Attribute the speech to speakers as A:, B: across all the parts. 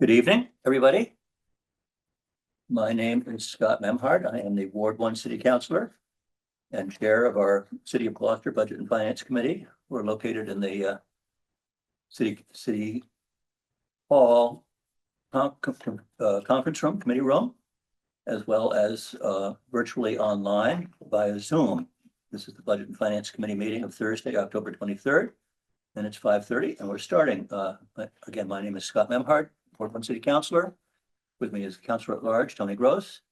A: Good evening, everybody. My name is Scott Memhard. I am the Ward One City Councilor and Chair of our City of Gloucester Budget and Finance Committee. We're located in the City Hall conference room, committee room, as well as virtually online via Zoom. This is the Budget and Finance Committee meeting of Thursday, October 23rd, and it's 5:30, and we're starting. Again, my name is Scott Memhard, Ward One City Councilor. With me is Councilor at Large, Tony Gross.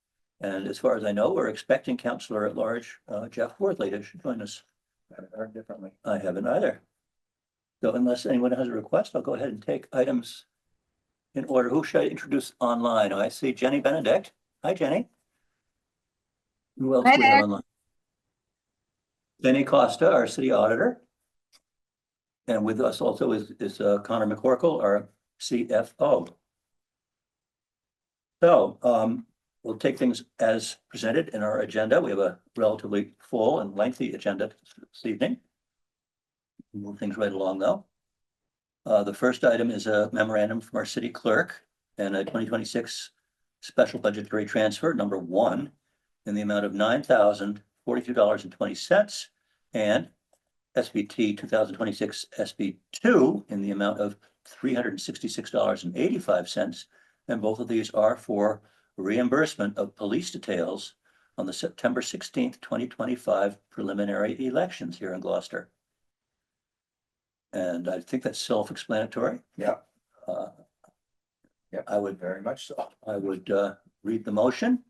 A: And as far as I know, we're expecting Councilor at Large, Jeff Worthley to join us. I haven't heard differently. I haven't either. So unless anyone has a request, I'll go ahead and take items in order. Who should I introduce online? I see Jenny Benedict. Hi, Jenny. Who else
B: Hi
A: do we have
B: there.
A: online? Jenny Costa, our city auditor. And with us also is Connor McCorkle, our CFO. So we'll take things as presented in our agenda. We have a relatively full and lengthy agenda this evening. Move things right along though. The first item is a memorandum from our city clerk and a 2026 special budgetary transfer number 1 in the amount of $9,042.20 and SBT 2026 SB2 in the amount of $366.85. And both of these are for reimbursement of police details on the September 16th, 2025 preliminary elections here in Gloucester. And I think that's self-explanatory.
C: Yeah.
A: I would
C: Very much so.
A: I would read the motion.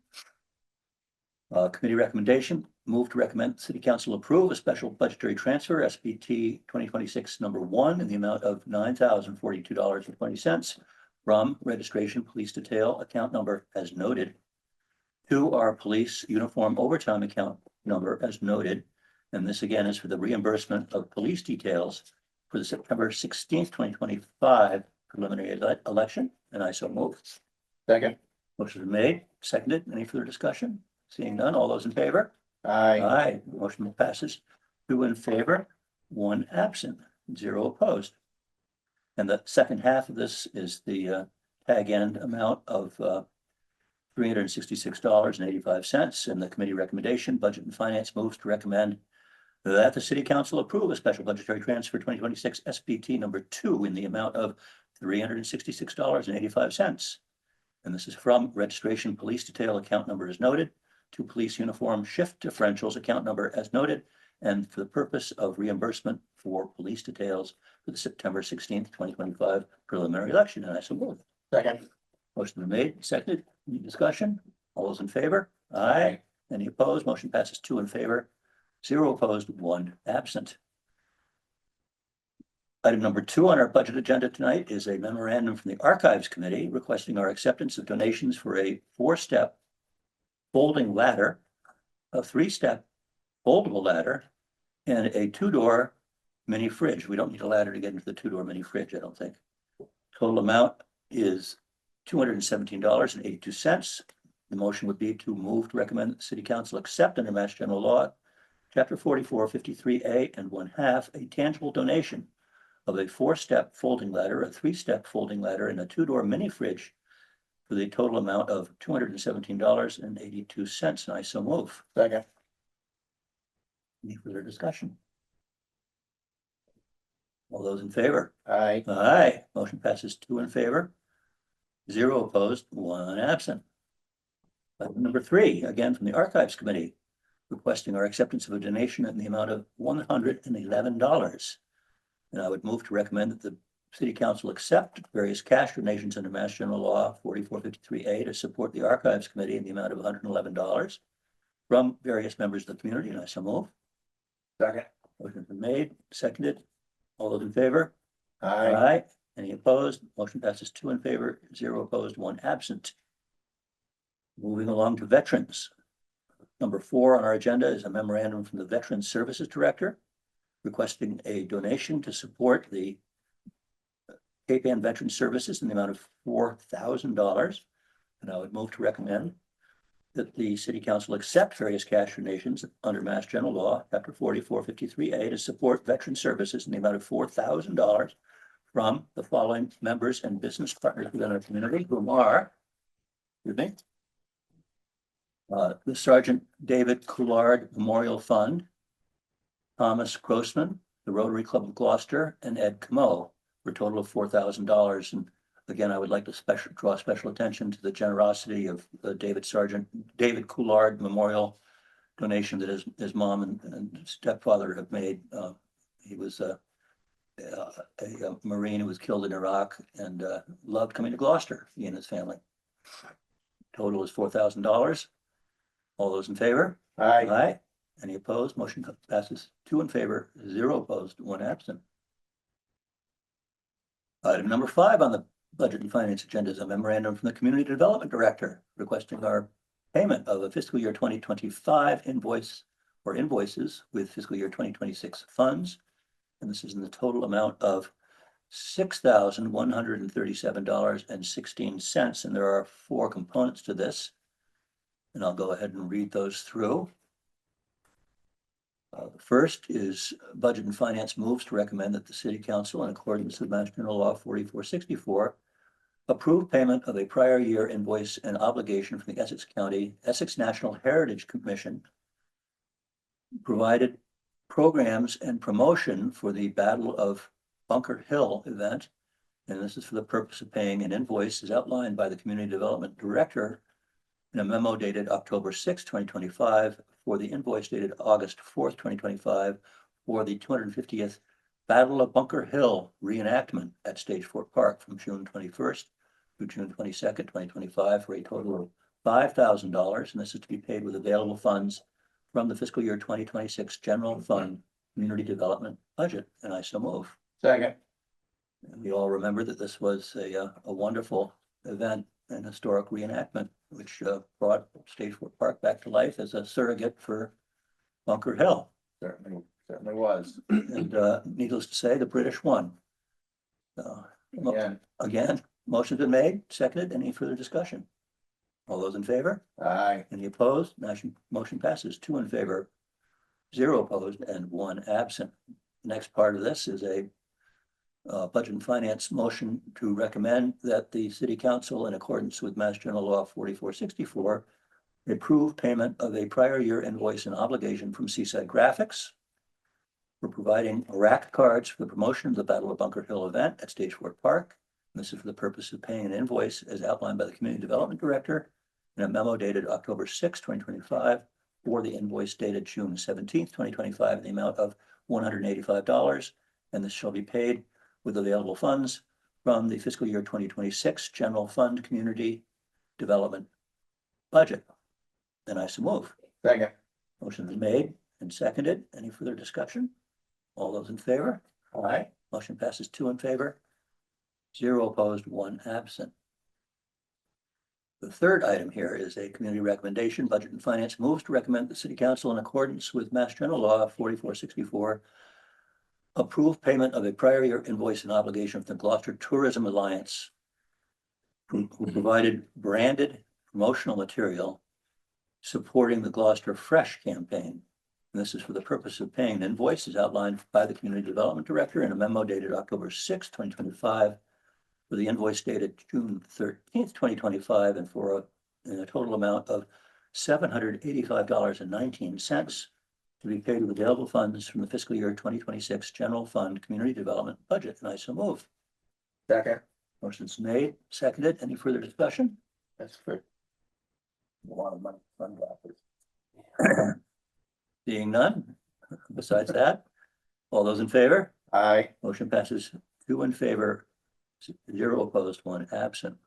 A: Committee recommendation, move to recommend City Council approve a special budgetary transfer, SBT 2026 number 1 in the amount of $9,042.20 from registration police detail account number as noted to our police uniform overtime account number as noted. And this again is for the reimbursement of police details for the September 16th, 2025 preliminary election. And I so move.
C: Second.
A: Motion is made, seconded. Any further discussion? Seeing none, all those in favor?
C: Aye.
A: Aye. Motion passes. 2 in favor, 1 absent, 0 opposed. And the second half of this is the tag end amount of $366.85. And the committee recommendation, Budget and Finance moves to recommend that the City Council approve a special budgetary transfer 2026 SPT number 2 in the amount of $366.85. And this is from registration police detail account number as noted to police uniform shift differentials account number as noted, and for the purpose of reimbursement for police details for the September 16th, 2025 preliminary election. And I so move.
C: Second.
A: Motion been made, seconded. Any discussion? All those in favor? Aye. Any opposed? Motion passes 2 in favor, 0 opposed, 1 absent. Item number 2 on our budget agenda tonight is a memorandum from the Archives Committee requesting our acceptance of donations for a 4-step folding ladder, a 3-step foldable ladder, and a 2-door mini fridge. We don't need a ladder to get into the 2-door mini fridge, I don't think. Total amount is $217.82. The motion would be to move to recommend that the City Council accept under Mass General Law, Chapter 4453A and 1/2, a tangible donation of a 4-step folding ladder, a 3-step folding ladder, and a 2-door mini fridge for the total amount of $217.82. And I so move.
C: Second.
A: Any further discussion? All those in favor?
C: Aye.
A: Aye. Motion passes 2 in favor, 0 opposed, 1 absent. Item number 3, again from the Archives Committee, requesting our acceptance of a donation in the amount of $111. And I would move to recommend that the City Council accept various cash donations under Mass General Law 4453A to support the Archives Committee in the amount of $111 from various members of the community. And I so move.
C: Second.
A: Motion been made, seconded. All those in favor?
C: Aye.
A: Aye. Any opposed? Motion passes 2 in favor, 0 opposed, 1 absent. Moving along to veterans. Number 4 on our agenda is a memorandum from the Veterans Services Director requesting a donation to support the Cape Ann Veteran Services in the amount of $4,000. And I would move to recommend that the City Council accept various cash donations under Mass General Law, Chapter 4453A, to support veteran services in the amount of $4,000 from the following members and business partners within our community, whom are, excuse me, the Sergeant David Coulard Memorial Fund, Thomas Grossman, the Rotary Club of Gloucester, and Ed Camo, for a total of $4,000. And again, I would like to draw special attention to the generosity of the David Coulard Memorial donation that his mom and stepfather have made. He was a Marine who was killed in Iraq and loved coming to Gloucester, he and his family. Total is $4,000. All those in favor?
C: Aye.
A: Aye. Any opposed? Motion passes 2 in favor, 0 opposed, 1 absent. Item number 5 on the Budget and Finance agenda is a memorandum from the Community Development Director requesting our payment of a fiscal year 2025 invoice or invoices with fiscal year 2026 funds. And this is in the total amount of $6,137.16. And there are 4 components to this. And I'll go ahead and read those through. The first is Budget and Finance moves to recommend that the City Council, in accordance with Mass General Law 4464, approve payment of a prior year invoice and obligation from the Essex National Heritage Commission, provided programs and promotion for the Battle of Bunker Hill event. And this is for the purpose of paying an invoice as outlined by the Community Development Director in a memo dated October 6, 2025, for the invoice dated August 4th, 2025, for the 250th Battle of Bunker Hill reenactment at Stage Fort Park from June 21st through June 22nd, 2025, for a total of $5,000. And this is to be paid with available funds from the fiscal year 2026 General Fund Community Development Budget. And I so move.
C: Second.
A: And we all remember that this was a wonderful event and historic reenactment, which brought Stage Fort Park back to life as a surrogate for Bunker Hill.
C: Certainly was.
A: And needless to say, the British won.
C: Yeah.
A: Again, motion's been made, seconded. Any further discussion? All those in favor?
C: Aye.
A: Any opposed? Motion passes 2 in favor, 0 opposed, and 1 absent. Next part of this is a Budget and Finance motion to recommend that the City Council, in accordance with Mass General Law 4464, approve payment of a prior year invoice and obligation from Seaside Graphics for providing rack cards for the promotion of the Battle of Bunker Hill event at Stage Fort Park. And this is for the purpose of paying an invoice as outlined by the Community Development Director in a memo dated October 6, 2025, for the invoice dated June 17th, 2025, in the amount of $185. And this shall be paid with available funds from the fiscal year 2026 General Fund Community Development Budget. And I so move.
C: Second.
A: Motion is made and seconded. Any further discussion? All those in favor?
C: Aye.
A: Motion passes 2 in favor, 0 opposed, 1 absent. The third item here is a community recommendation. Budget and Finance moves to recommend the City Council, in accordance with Mass General Law 4464, approve payment of a prior year invoice and obligation from the Gloucester Tourism Alliance, who provided branded promotional material supporting the Gloucester Fresh campaign. And this is for the purpose of paying an invoice as outlined by the Community Development Director in a memo dated October 6, 2025, for the invoice dated June 13th, 2025, and for a total amount of $785.19 to be paid with available funds from the fiscal year 2026 General Fund Community Development Budget. And I so move.
C: Second.
A: Motion's made, seconded. Any further discussion?
C: That's for a lot of money. Sunglasses.
A: Seeing none. Besides that, all those in favor?
C: Aye.
A: Motion passes 2 in favor, 0 opposed, 1 absent.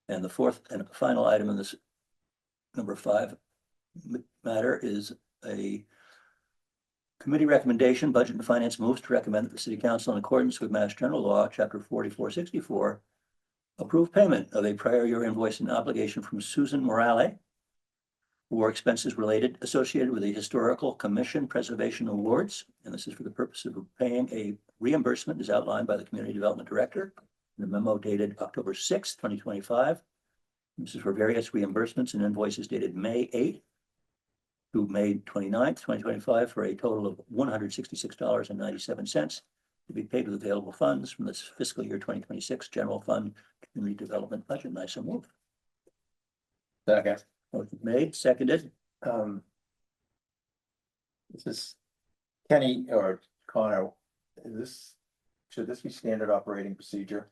A: And the fourth and final item in this number 5 matter is a committee recommendation. Budget and Finance moves to recommend that the City Council, in accordance with Mass General Law, Chapter 4464, approve payment of a prior year invoice and obligation from Susan Morale for expenses associated with the Historical Commission Preservation Awards. And this is for the purpose of paying a reimbursement as outlined by the Community Development Director in a memo dated October 6, 2025. This is for various reimbursements and invoices dated May 8th to May 29th, 2025, for a total of $166.97 to be paid with available funds from this fiscal year 2026 general fund community development budget. And I so move.
C: Second.
A: Motion made, seconded.
C: This is Kenny or Connor, should this be standard operating procedure?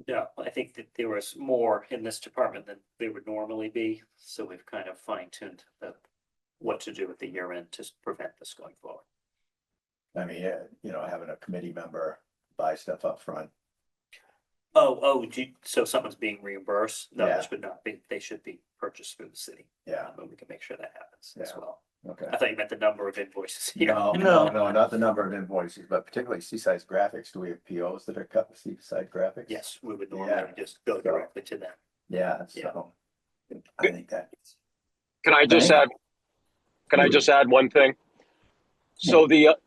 B: Yeah, I think that there was more in this department than there would normally be, so we've kind of fine-tuned what to do at the year end to prevent this going forward.
C: I mean, having a committee member buy stuff up front.
B: So someone's being reimbursed? No,
C: Yeah.
B: this would not be, they should be purchased through the city.
C: Yeah,
B: But we can make sure that happens as
C: Yeah.
B: well.
C: okay.
B: I thought you meant the number of invoices here.
C: No, not the number of invoices, but particularly Seaside Graphics. Do we have POs that are cut with Seaside Graphics?
B: Yes, we would
C: Yeah.
B: normally just go directly to them.
C: Yeah,
B: Yeah.
C: so I think that.
D: Can I just add one thing? So if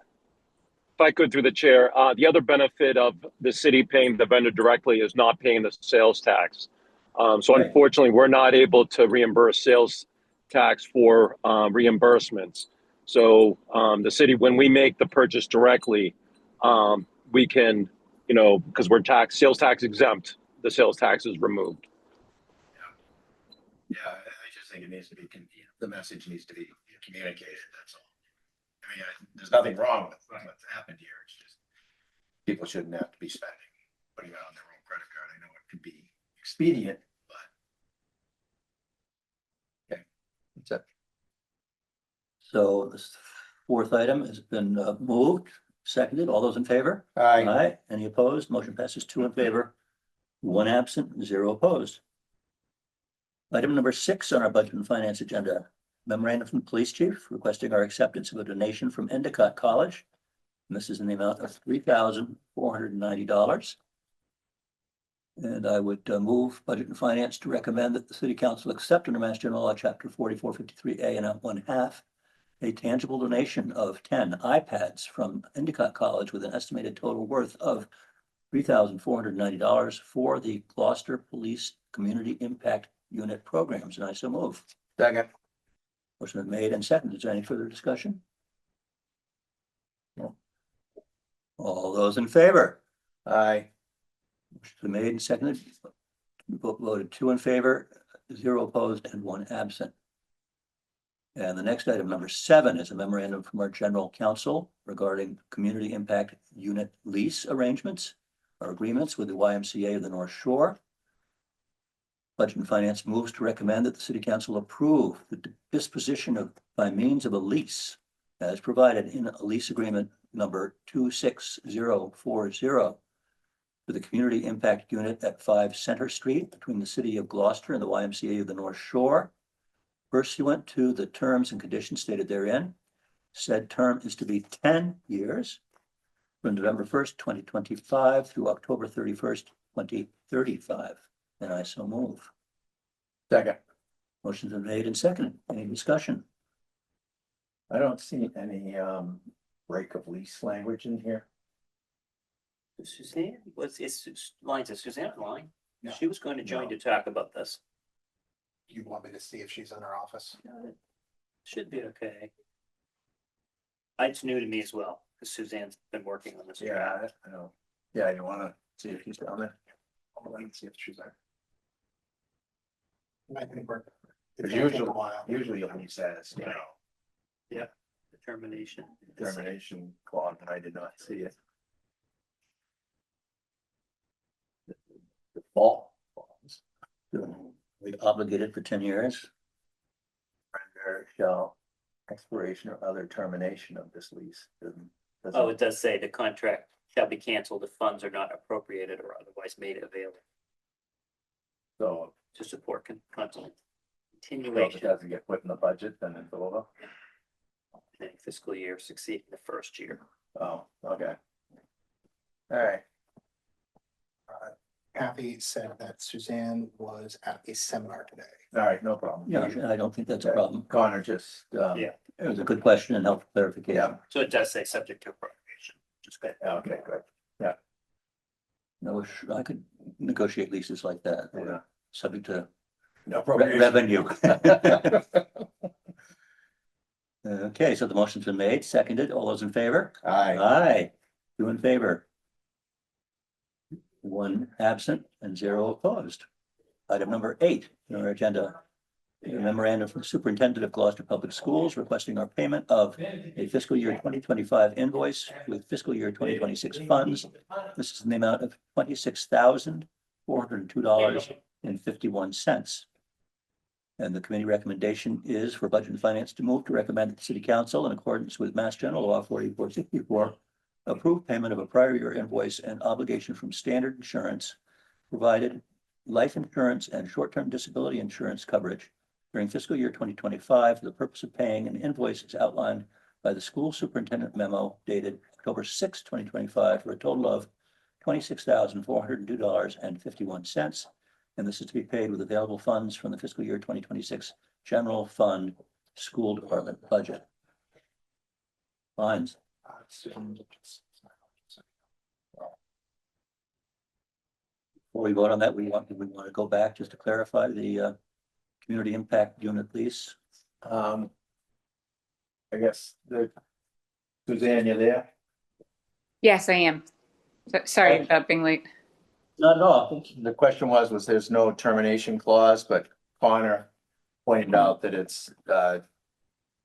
D: I could through the chair, the other benefit of the city paying the vendor directly is not paying the sales tax. So
A: Right.
D: unfortunately, we're not able to reimburse sales tax for reimbursements. So the city, when we make the purchase directly, we can, because we're sales tax exempt, the sales tax is removed.
C: Yeah, I just think it needs to be, the message needs to be communicated, that's all. I mean, there's nothing wrong with what's happened here, it's just, people shouldn't have to be putting it on their own credit card. I know it could be expedient, but. Okay, that's it.
A: So this fourth item has been moved, seconded. All those in favor?
C: Aye.
A: Aye. Any opposed? Motion passes 2 in favor, 1 absent, 0 opposed. Item number 6 on our budget and finance agenda, memorandum from the police chief requesting our acceptance of a donation from Endicott College. And this is in the amount of $3,490. And I would move budget and finance to recommend that the city council accept under Mass General Law, Chapter 4453A and 1/2, a tangible donation of 10 iPads from Endicott College with an estimated total worth of $3,490 for the Gloucester Police Community Impact Unit programs. And I so move.
C: Second.
A: Motion is made and seconded. Is there any further discussion? No. All those in favor?
C: Aye.
A: Motion is made and seconded. Voted 2 in favor, 0 opposed, and 1 absent. And the next item, number 7, is a memorandum from our general counsel regarding community impact unit lease arrangements or agreements with the YMCA of the North Shore. Budget and Finance moves to recommend that the City Council approve the disposition of by means of a lease as provided in a lease agreement number 26040 for the Community Impact Unit at 5 Center Street between the City of Gloucester and the YMCA of the North Shore, pursuant to the terms and conditions stated therein. Said term is to be 10 years from November 1st, 2025 through October 31st, 2035. And I so move.
C: Second.
A: Motion's been made and seconded. Any discussion?
C: I don't see any break of lease language in here.
B: Suzanne, lines of Suzanne line?
E: No.
B: She was going to join
C: No.
B: to talk about this.
E: You want me to see if she's in her office?
B: Should be okay. It's new to me as well, because Suzanne's been working on this.
C: Yeah, I know. Yeah, you wanna see if he's down there?
E: I'll let me see if she's there. I think we're.
C: Because
E: It's gonna take a while.
C: usually he says,
B: Determination.
C: termination clause, and I did not see it. Default clause.
A: We obligated for 10 years.
C: Render shall expiration or other termination of this lease. Doesn't-
B: Oh, it does say the contract shall be canceled if funds are not appropriated or otherwise made available
C: So
B: to support
C: if it
B: continuation
C: doesn't get put in the budget, then it's over.
B: of any fiscal year succeeding the first year.
C: Oh, okay. All right.
E: Kathy said that Suzanne was at a seminar today.
C: All right, no problem.
A: Yeah, I don't think that's a problem.
C: Connor just,
B: Yeah.
A: It was a good question and helpful clarification.
C: Yeah.
B: So it does say subject to appropriation, just good.
C: Okay, good.
A: I wish I could negotiate leases like that,
C: Yeah.
A: subject to
C: No
A: revenue. Okay, so the motion's been made, seconded. All those in favor?
C: Aye.
A: Aye. Two in favor. One absent and zero opposed. Item number 8 on our agenda. A memorandum from the superintendent of Gloucester Public Schools requesting our payment of a fiscal year 2025 invoice with fiscal year 2026 funds. This is in the amount of $26,402.51. And the committee recommendation is for Budget and Finance to move to recommend that the City Council, in accordance with Mass General Law 4464, approve payment of a prior year invoice and obligation from Standard Insurance, provided life insurance and short-term disability insurance coverage during fiscal year 2025 for the purpose of paying an invoice as outlined by the school superintendent memo dated October 6, 2025, for a total of $26,402.51. And this is to be paid with available funds from the fiscal year 2026 general fund school department budget. Fines. Before we vote on that, we want to go back just to clarify the community impact unit lease.
C: I guess Suzanne, you there?
F: Yes, I am. Sorry about being late.
A: Not at all.
C: The question was there's no termination clause, but Connor pointed out that it's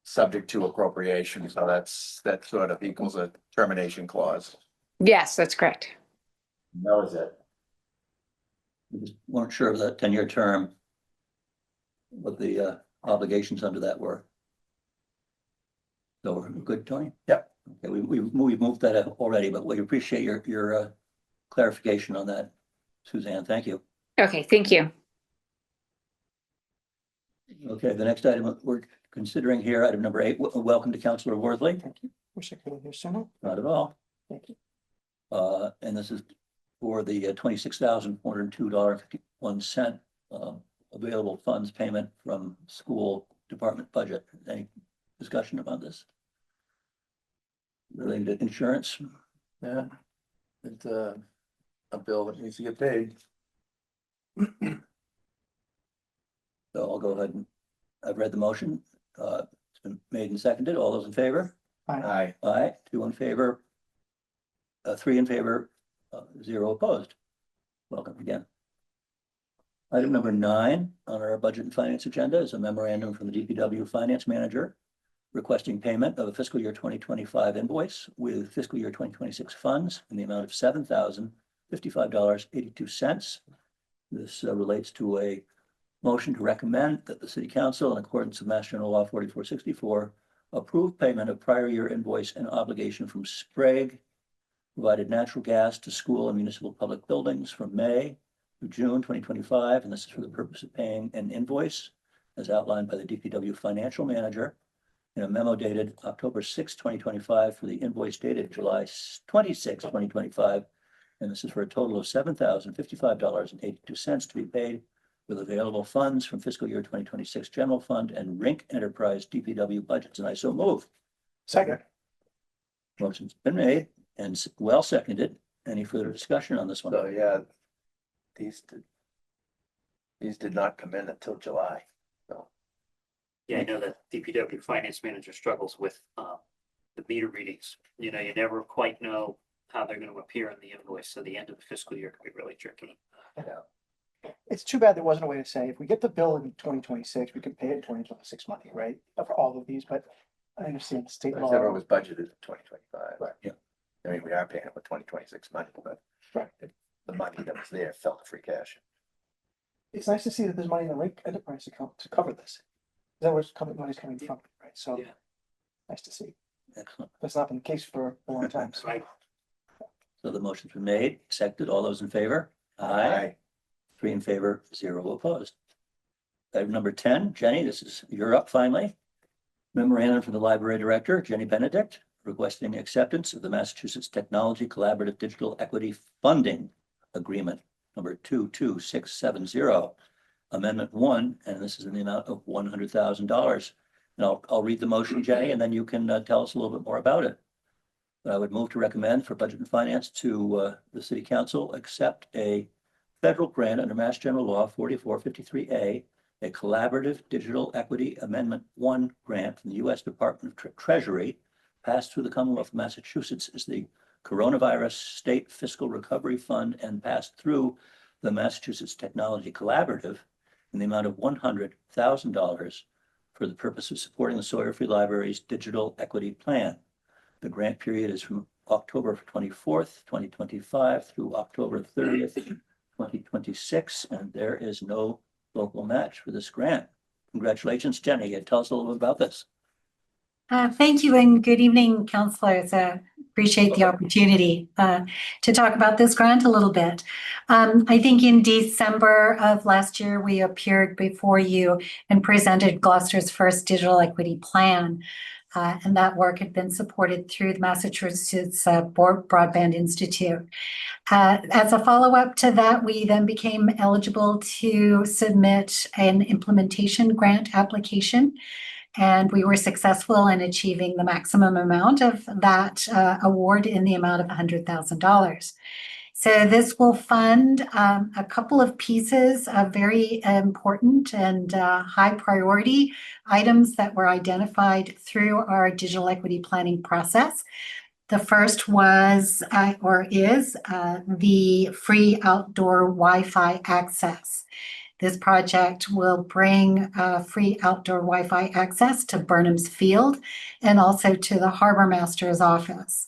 C: subject to appropriation, so that sort of equals a termination clause.
F: Yes, that's correct.
C: That was it.
A: We just weren't sure of that 10-year term, what the obligations under that were. So we're good, Tony?
C: Yep.
A: Okay, we've moved that up already, but we appreciate your clarification on that, Suzanne. Thank you.
F: Okay, thank you.
A: Okay, the next item we're considering here, item number 8, welcome to Councillor Worthley.
E: Thank you. Wish I could have here sooner.
A: Not at all.
E: Thank you.
A: And this is for the $26,402.51 available funds payment from school department budget. Any discussion about this? Related to insurance?
C: Yeah. It's a bill that needs to get paid.
A: So I'll go ahead and, I've read the motion. It's been made and seconded. All those in favor?
C: Aye.
A: Aye, 2 in favor. 3 in favor, 0 opposed. Welcome again. Item number 9 on our budget and finance agenda is a memorandum from the DPW finance manager requesting payment of a fiscal year 2025 invoice with fiscal year 2026 funds in the amount of $7,055.82. This relates to a motion to recommend that the City Council, in accordance with Mass General Law 4464, approve payment of prior year invoice and obligation from Sprague provided natural gas to school and municipal public buildings from May to June 2025, and this is for the purpose of paying an invoice as outlined by the DPW financial manager in a memo dated October 6, 2025 for the invoice dated July 26, 2025. And this is for a total of $7,055.82 to be paid with available funds from fiscal year 2026 general fund and Rink Enterprise DPW budgets. And I so move.
E: Second.
A: Motion's been made and well seconded. Any further discussion on this one?
C: So, yeah, these did not come in until July.
B: Yeah, I know that DPW finance manager struggles with the meter readings. You know, you never quite know how they're going to appear in the invoice. So the end of the fiscal year can be really tricky.
E: It's too bad there wasn't a way to say, if we get the bill in 2026, we can pay it in 2026 money, right? For all of these, but I understand the state
C: It
E: law.
C: was budgeted in 2025.
E: Right.
A: Yeah.
C: I mean, we are paying it with 2026 money, but
E: Right.
C: the money that was there fell to free cash.
E: It's nice to see that there's money in the Rink Enterprise account to cover this. That was money's coming from, right? So
B: Yeah.
E: nice to see.
A: Excellent.
E: That's not been the case for a long time. So
B: Right.
A: So the motion's been made, accepted. All those in favor? 3 in favor, 0 opposed. Item number 10, Jenny, this is, you're up finally. Memorandum from the library director, Jenny Benedict, requesting acceptance of the Massachusetts Technology Collaborative Digital Equity Funding Agreement, number 22670, Amendment 1, and this is in the amount of $100,000. And I'll read the motion, Jenny, and then you can tell us a little bit more about it. But I would move to recommend for Budget and Finance to the City Council accept a federal grant under Mass General Law 4453A, a collaborative digital equity amendment 1 grant from the U.S. Department of Treasury, passed through the Commonwealth of Massachusetts as the coronavirus state fiscal recovery fund and passed through the Massachusetts Technology Collaborative in the amount of $100,000 for the purpose of supporting the Sawyer Free Library's digital equity plan. The grant period is from October 24th, 2025 through October 30th, 2026, and there is no local match for this grant. Congratulations, Jenny. Tell us a little bit about this.
G: Thank you and good evening, councilors. Appreciate the opportunity to talk about this grant a little bit. I think in December of last year, we appeared before you and presented Gloucester's first digital equity plan. And that work had been supported through the Massachusetts Broadband Institute. As a follow-up to that, we then became eligible to submit an implementation grant application. And we were successful in achieving the maximum amount of that award in the amount of $100,000. So this will fund a couple of pieces of very important and high priority items that were identified through our digital equity planning process. The first was or is the free outdoor Wi-Fi access. This project will bring free outdoor Wi-Fi access to Burnham's Field and also to the Harbor Master's office.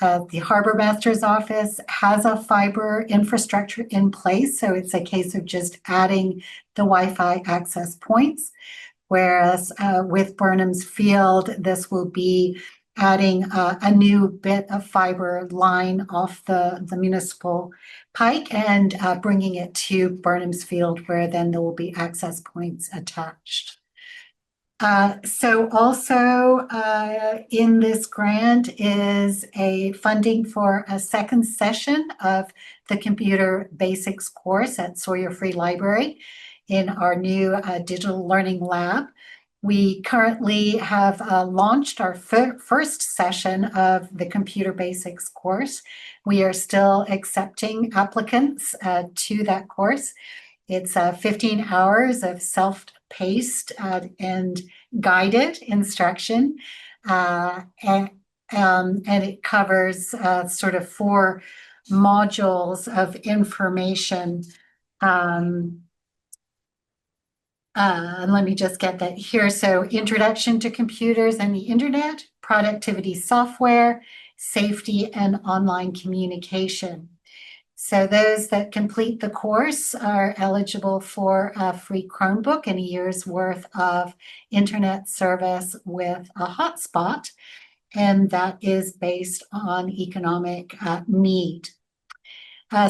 G: The Harbor Master's office has a fiber infrastructure in place, so it's a case of just adding the Wi-Fi access points. Whereas with Burnham's Field, this will be adding a new bit of fiber line off the municipal pike and bringing it to Burnham's Field, where then there will be access points attached. So also in this grant is a funding for a second session of the Computer Basics course at Sawyer Free Library in our new digital learning lab. We currently have launched our first session of the Computer Basics course. We are still accepting applicants to that course. It's 15 hours of self-paced and guided instruction, and it covers sort of 4 modules of information. Let me just get that here. So introduction to computers and the internet, productivity software, safety, and online communication. So those that complete the course are eligible for a free Chromebook and a year's worth of internet service with a hotspot, and that is based on economic need.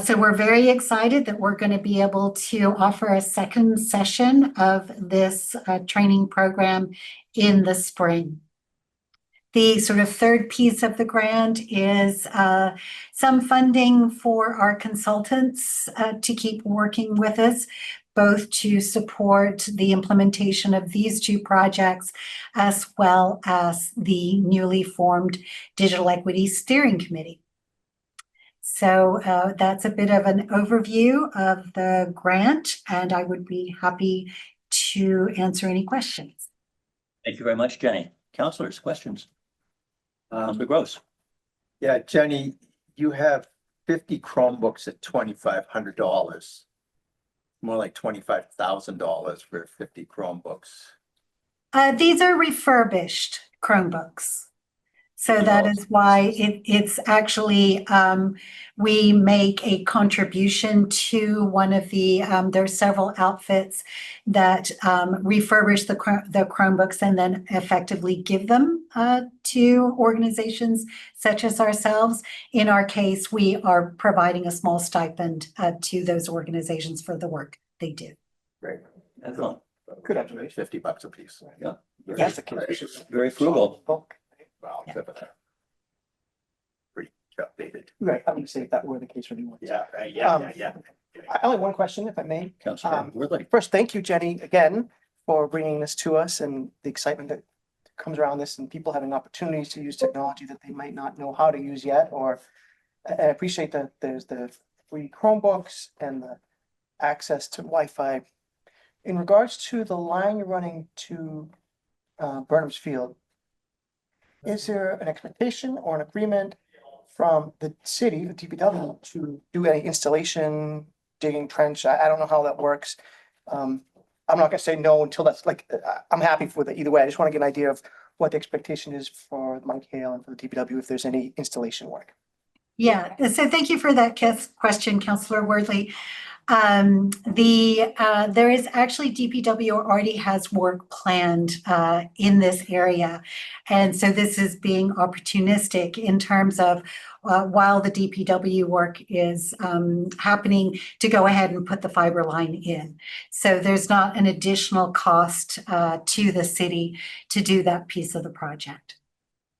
G: So we're very excited that we're going to be able to offer a second session of this training program in the spring. The sort of third piece of the grant is some funding for our consultants to keep working with us, both to support the implementation of these 2 projects, as well as the newly formed Digital Equity Steering Committee. So that's a bit of an overview of the grant, and I would be happy to answer any questions.
A: Thank you very much, Jenny. Councilors, questions? Councilor Gross.
H: Yeah, Jenny, you have 50 Chromebooks at $2,500. More like $25,000 for 50 Chromebooks.
G: These are refurbished Chromebooks. So that is why it's actually, we make a contribution to one of the, there are several outfits that refurbish the Chromebooks and then effectively give them to organizations such as ourselves. In our case, we are providing a small stipend to those organizations for the work they do.
H: Great.
A: Excellent.
H: Could have to make $50 a piece.
A: Yeah.
E: That's the case.
A: Very frugal.
H: Well,
G: Yeah.
H: except for that. Pretty updated.
E: Right, I would say if that were the case for anyone.
H: Yeah.
E: I only have one question, if I may.
A: Councilor Worthley.
E: First, thank you, Jenny, again, for bringing this to us and the excitement that comes around this and people having opportunities to use technology that they might not know how to use yet. Or I appreciate that there's the free Chromebooks and the access to Wi-Fi. In regards to the line you're running to Burnham's Field, is there an expectation or an agreement from the city, the DPW, to do any installation, digging trench. I don't know how that works. I'm not gonna say no until that's like, I'm happy for the either way. I just want to get an idea of what the expectation is for Mike Hale and for the DPW if there's any installation work.
G: Yeah, so thank you for that question, Councillor Worthley. There is actually DPW already has work planned in this area. And so this is being opportunistic in terms of while the DPW work is happening to go ahead and put the fiber line in. So there's not an additional cost to the city to do that piece of the project.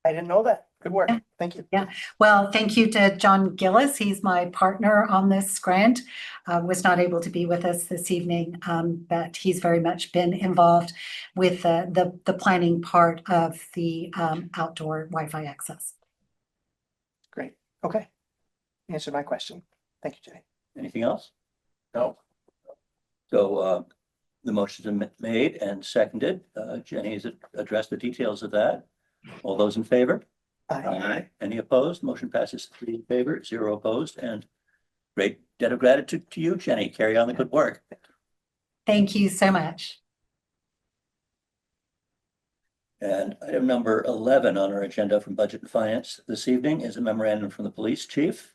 E: I didn't know that. Good work.
G: Yeah.
E: Thank you.
G: Yeah. Well, thank you to John Gillis. He's my partner on this grant. Was not able to be with us this evening, but he's very much been involved with the planning part of the outdoor Wi-Fi access.
E: Great. Okay. Answered my question. Thank you, Jenny.
A: Anything else?
H: No.
A: So the motion's been made and seconded. Jenny has addressed the details of that. All those in favor?
E: Aye.
A: Any opposed? Motion passes 3 in favor, 0 opposed, and great debt of gratitude to you, Jenny. Carry on the good work.
G: Thank you so much.
A: And item number 11 on our agenda from Budget and Finance this evening is a memorandum from the police chief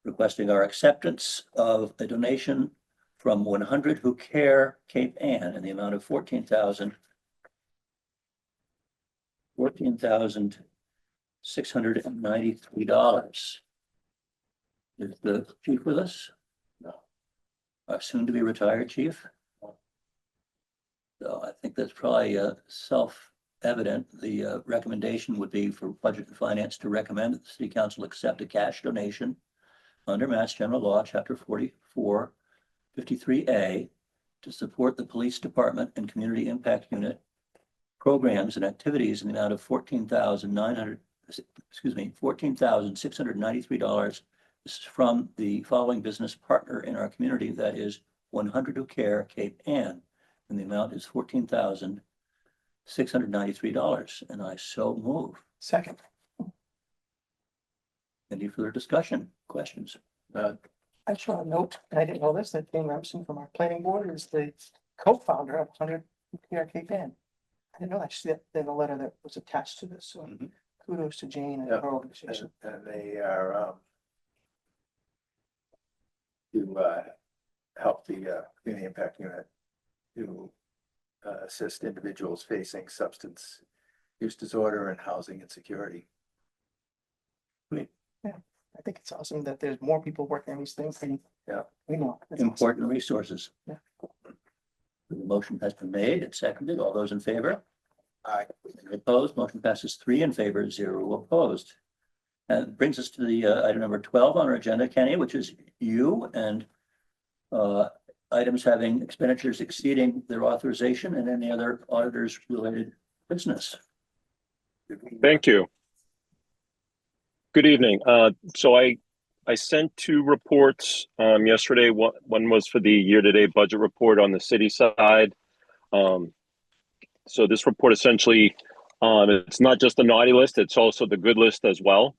A: requesting our acceptance of a donation from 100 Who Care Cape Ann in the amount of $14,693. Is the chief with us? No. Our soon to be retired chief? So I think that's probably self-evident. The recommendation would be for Budget and Finance to recommend that the City Council accept a cash donation under Mass General Law, Chapter 44, 53A, to support the Police Department and Community Impact Unit programs and activities in the amount of $14,693. This is from the following business partner in our community, that is 100 Who Care Cape Ann, and the amount is $14,693, and I so move.
E: Second.
A: Any further discussion, questions?
E: I just want to note, and I didn't know this, that Jane Remsen from our planning board is the co-founder of 100 Care Cape Ann. I didn't know that. I see that in the letter that was attached to this. So kudos to Jane and
H: Yeah.
E: her organization.
H: And they are to help the community impact unit to assist individuals facing substance use disorder and housing insecurity.
E: I think it's awesome that there's more people working on these things.
H: Yeah.
E: We know. That's awesome.
A: Important resources.
E: Yeah.
A: The motion has been made and seconded. All those in favor?
H: Aye.
A: Any opposed? Motion passes 3 in favor, 0 opposed. And brings us to the item number 12 on our agenda, Kenny, which is you and items having expenditures exceeding their authorization and any other auditors related business.
D: Thank you. Good evening. So I sent 2 reports yesterday. One was for the year-to-date budget report on the city side. So this report essentially, it's not just the naughty list, it's also the good list as well.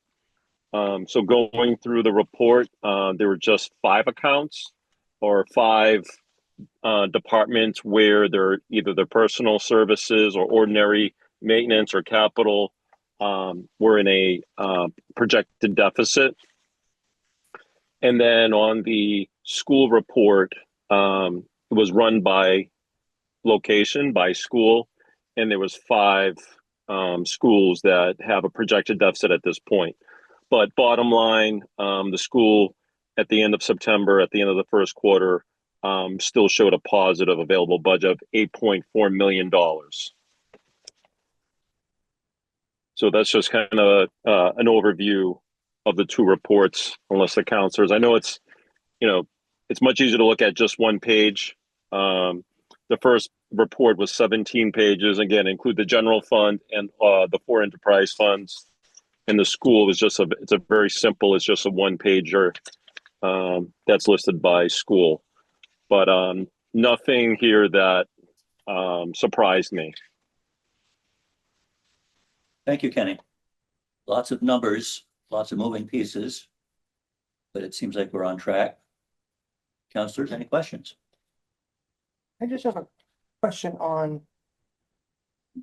D: So going through the report, there were just 5 accounts or 5 departments where they're either the personal services or ordinary maintenance or capital were in a projected deficit. And then on the school report, it was run by location, by school, and there was 5 schools that have a projected deficit at this point. But bottom line, the school at the end of September, at the end of the first quarter, still showed a positive available budget of $8.4 million. So that's just kind of an overview of the 2 reports, unless the counselors, I know it's, it's much easier to look at just one page. The first report was 17 pages, again, include the general fund and the 4 enterprise funds. And the school is just it's a very simple, it's just a 1-pager that's listed by school. But nothing here that surprised me.
A: Thank you, Kenny. Lots of numbers lots of moving pieces, but it seems like we're on track. Counselors, any questions?
E: I just have a question on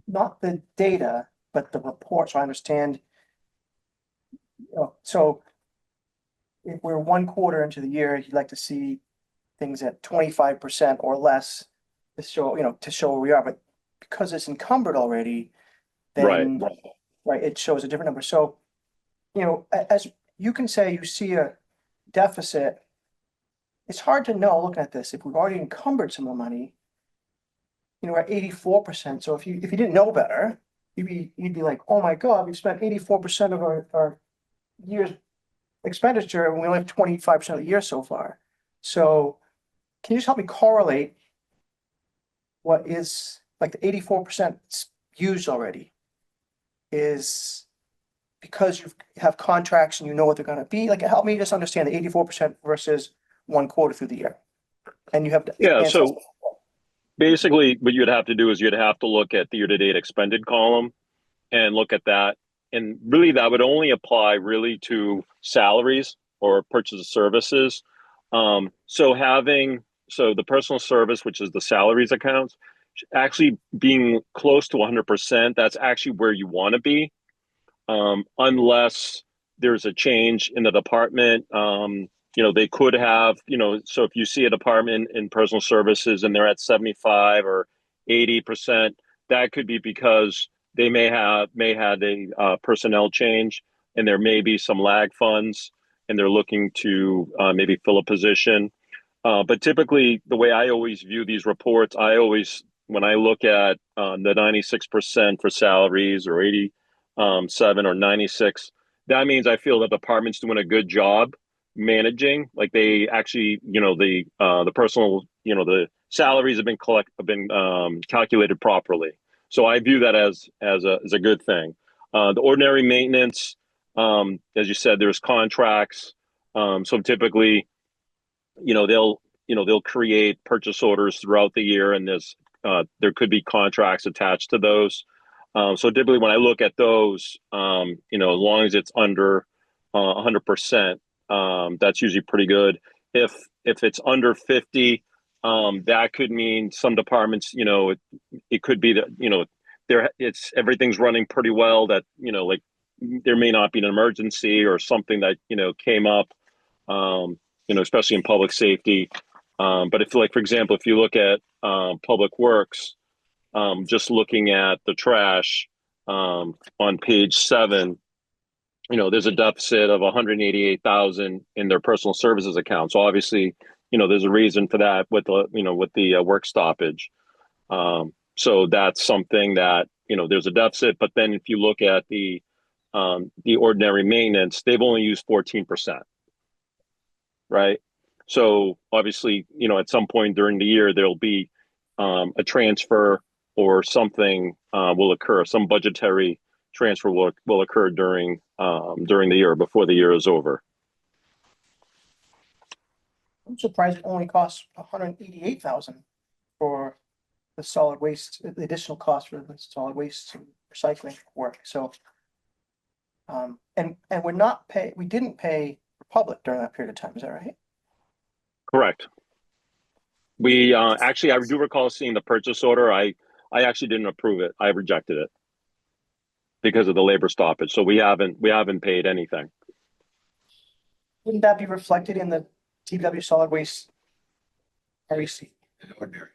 E: not the data, but the report, so I understand. So if we're 1 quarter into the year, you'd like to see things at 25% or less to show, to show where we are, but because it's encumbered already, then, right, it shows a different number. So, as you can say, you see a deficit, it's hard to know, looking at this, if we've already encumbered some of the money, we're at 84%. So if you didn't know better, you'd be like, oh my God, we've spent 84% of our year's expenditure, and we only have 25% of the year so far. So can you just help me correlate what is like the 84% used already is because you have contracts and you know what they're going to be? Like, help me just understand the 84% versus 1 quarter through the year. And you have to.
D: Yeah. So basically what you'd have to do is you'd have to look at the year-to-date expended column and look at that. And really that would only apply really to salaries or purchase of services. So the personal service, which is the salaries accounts, actually being close to 100%, that's actually where you want to be. Unless there's a change in the department, they could have, so if you see a department in personal services and they're at 75 or 80%, that could be because they may had a personnel change, and there may be some lag funds, and they're looking to maybe fill a position. But typically, the way I always view these reports, when I look at the 96% for salaries or 87 or 96, that means I feel the department's doing a good job managing. Like they actually, the personal, the salaries have been calculated properly. So I view that as a good thing. The ordinary maintenance, as you said, there's contracts. So typically, they'll create purchase orders throughout the year, and there could be contracts attached to those. So typically when I look at those, as long as it's under 100%, that's usually pretty good. If it's under 50, that could mean some departments, it could be that, everything's running pretty well, that, like there may not be an emergency or something that, came up, especially in public safety. But for example, if you look at public works, just looking at the trash on page 7, there's a deficit of 188,000 in their personal services account. So obviously, there's a reason for that with the work stoppage. So that's something that, there's a deficit. But then if you look at the ordinary maintenance, they've only used 14%. Right. So obviously, at some point during the year, there'll be a transfer or something will occur. Some budgetary transfer will occur during the year, before the year is over.
E: I'm surprised it only costs 188,000 for the solid waste, the additional cost for the solid waste and recycling work. So, and we didn't pay Republic during that period of time. Is that right?
D: Correct. We actually, I do recall seeing the purchase order. I actually didn't approve it. I rejected it because of the labor stoppage. So we haven't paid anything.
E: Wouldn't that be reflected in the DPW solid waste REC?
C: Ordinary.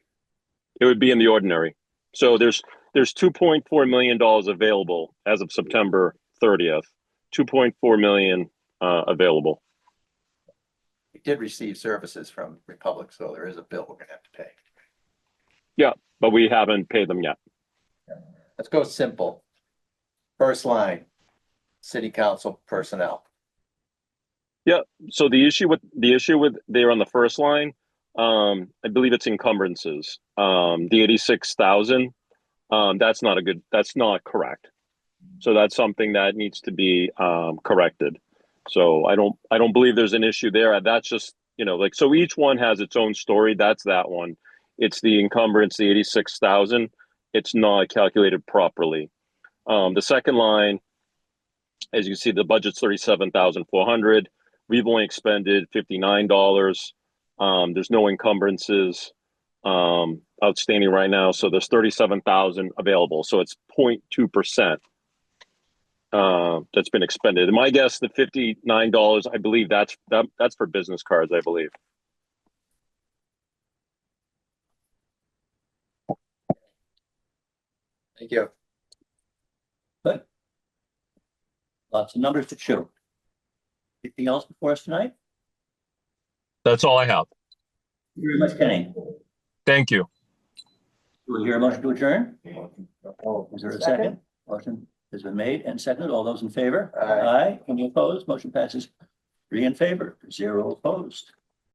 D: It would be in the ordinary. So there's $2.4 million available as of September 30th. 2.4 million available.
H: We did receive services from Republic, so there is a bill we're gonna have to pay.
D: Yeah, but we haven't paid them yet.
H: Let's go simple. First line, city council personnel.
D: Yeah. So the issue with there on the first line, I believe it's encumbrances. The 86,000, that's not correct. So that's something that needs to be corrected. So I don't believe there's an issue there. That's just, so each one has its own story. That's that one. It's the encumbrance, the 86,000. It's not calculated properly. The second line, As you see, the budget's $37,400. We've only expended $59. There's no encumbrances outstanding right now, so there's 37,000 available. So it's 0.2% that's been expended. And my guess, the $59, I believe that's for business cards, I believe.
C: Thank you.
A: Good. Lots of numbers to chew. Anything else before us tonight?
I: That's all I have.
A: Thank you very much, Kenny.
I: Thank you.
A: Do we hear a motion to adjourn? Is there a second? Motion has been made and seconded. All those in favor?
C: Aye.
A: Any opposed? Motion passes 3 in favor, 0 opposed.